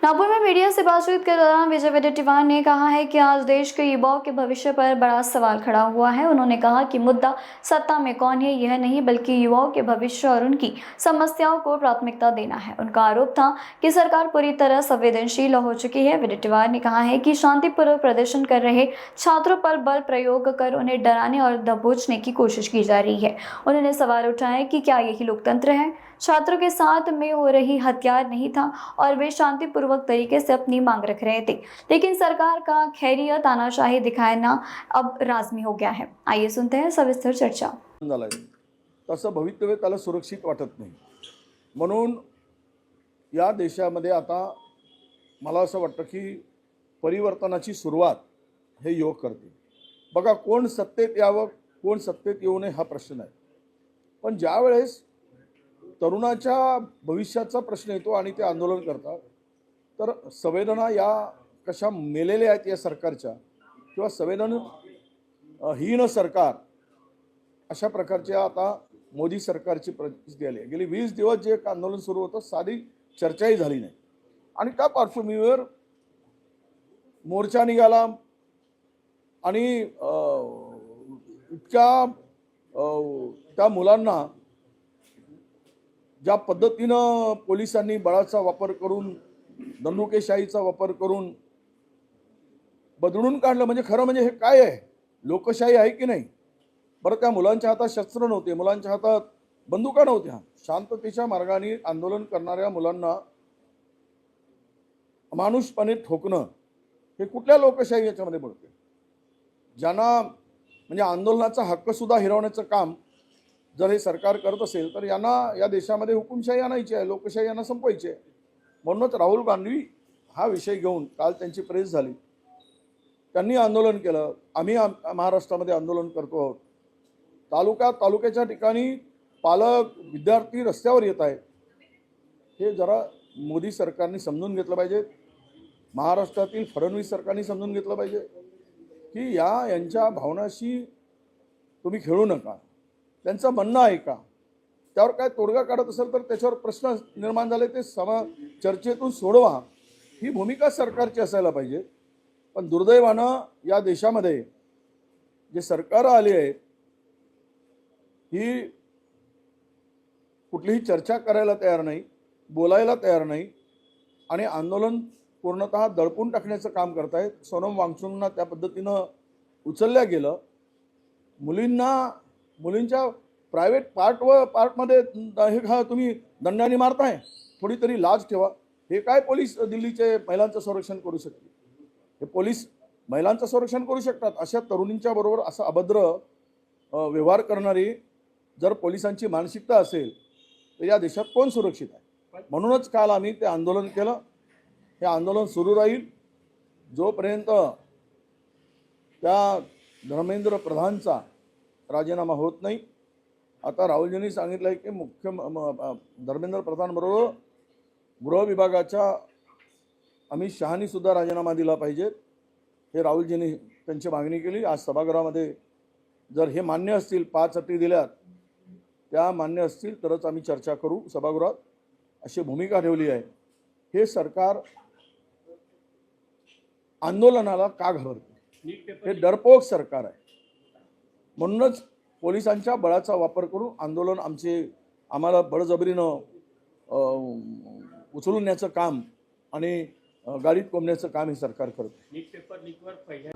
नागपुर में मीडिया से बातचीत के दौरान विजय वडेट्टीवार ने कहा है कि आज देश के युवाओं के भविष्य पर बड़ा सवाल खड़ा हुआ है। उन्होंने कहा कि मुद्दा सत्ता में कौन है यह नहीं, बल्कि युवाओं के भविष्य और उनकी समस्याओं को प्राथमिकता देना है। उनका आरोप था कि सरकार पूरी तरह संवेदनशील हो चुकी है। वडेट्टीवार ने कहा है कि शांतिपूर्वक प्रदर्शन कर रहे छात्रों पर बल प्रयोग कर उन्हें डराने और दबोचने की कोशिश की जा रही है। उन्होंने सवाल उठाया कि क्या यही लोकतंत्र है। छात्रों के साथ में हो रही हत्यार नहीं था और वे शांतिपूर्वक तरीके से अपनी मांग रख रहे थे, लेकिन सरकार का खैरियत तानाशाही दिखाना अब लाजमी हो गया है। आइए सुनते हैं सविस्तर चर्चा। तसं भवितव्य त्याला सुरक्षित वाटत नाही, म्हणून या देशामध्ये आता मला असं वाटतं की परिवर्तनाची सुरुवात हे युवक करते। बघा, कोण सत्तेत यावं कोण सत्तेत येऊ नये हा प्रश्न आहे, पण ज्या वेळेस तरुणाच्या भविष्याचा प्रश्न येतो आणि ते आंदोलन करतात, तर संवेदना या कशा मेलेल्या आहेत या सरकारच्या, किंवा संवेदनहीन सरकार अशा प्रकारच्या आता मोदी सरकारची परिस्थिती आली आहे। गेली 20 दिवस जे आंदोलन सुरू होतं, साधी चर्चाही झाली नाही आणि त्या पार्श्वभूमीवर मोर्चा निघाला आणि इतक्या त्या मुलांना ज्या पद्धतीनं पोलिसांनी बळाचा वापर करून दंडुकेशाहीचा वापर करून बदलून काढलं, म्हणजे खरं म्हणजे हे काय आहे, लोकशाही आहे की नाही? बरं, त्या मुलांच्या हातात शस्त्र नव्हते, मुलांच्या हातात बंदुका नव्हत्या। शांततेच्या मार्गाने आंदोलन करणाऱ्या मुलांना अमानुषपणे ठोकणं हे कुठल्या लोकशाही याच्यामध्ये पडते? ज्यांना म्हणजे आंदोलनाचा हक्क सुद्धा हिरावण्याचं काम जर हे सरकार करत असेल, तर यांना या देशामध्ये हुकुमशाही आणायची आहे, लोकशाही यांना संपवायची आहे। म्हणूनच राहुल गांधी हा विषय घेऊन काल त्यांची प्रेस झाली, त्यांनी आंदोलन केलं। आम्ही महाराष्ट्रामध्ये आंदोलन करतो आहोत। तालुक्याच्या ठिकाणी पालक विद्यार्थी रस्त्यावर येत आहेत। हे जरा मोदी सरकारने समजून घेतलं पाहिजे, महाराष्ट्रातील फडणवीस सरकारने समजून घेतलं पाहिजे की यांच्या भावनाशी तुम्ही खेळू नका, त्यांचं म्हणणं आहे का, त्यावर काय तोडगा काढत असेल तर त्याच्यावर प्रश्न निर्माण झाले ते चर्चेतून सोडवा, ही भूमिका सरकारची असायला पाहिजे। पण दुर्दैवानं या देशामध्ये जे सरकार आली आहे ही कुठलीही चर्चा करायला तयार नाही, बोलायला तयार नाही आणि आंदोलन पूर्णतः दडपून टाकण्याचं काम करतायत। सोनम वांगचुकना त्या पद्धतीनं उचलल्या गेलं। मुलींच्या प्रायव्हेट पार्टमध्ये हे तुम्ही दंडाने मारताय, थोडी तरी लाज ठेवा। हे काय पोलीस दिल्लीचे महिलांचं संरक्षण करू शकते? हे पोलीस महिलांचं संरक्षण करू शकतात? अशा तरुणींच्या बरोबर असं अभद्र व्यवहार करणारी जर पोलिसांची मानसिकता असेल तर या देशात कोण सुरक्षित आहे? म्हणूनच काल आम्ही ते आंदोलन केलं। हे आंदोलन सुरू राहील जोपर्यंत त्या धर्मेंद्र प्रधानचा राजीनामा होत नाही। आता राहुलजींनी सांगितलं आहे की धर्मेंद्र प्रधान बरोबर गृह विभागाच्या अमित शहानी सुद्धा राजीनामा दिला पाहिजे। हे राहुलजींनी त्यांची मागणी केली। आज सभागृहामध्ये जर हे मान्य असतील, 5 अटी दिल्यात त्या मान्य असतील तरच आम्ही चर्चा करू सभागृहात, अशी भूमिका ठेवली आहे। हे सरकार आंदोलनाला का घाबरते? हे डरपोक सरकार आहे। म्हणूनच पोलिसांच्या बळाचा वापर करून आंदोलन आम्हाला बळजबरीनं उचलून न्यायचं काम आणि गाडीत कोंबण्याचं काम हे सरकार करते।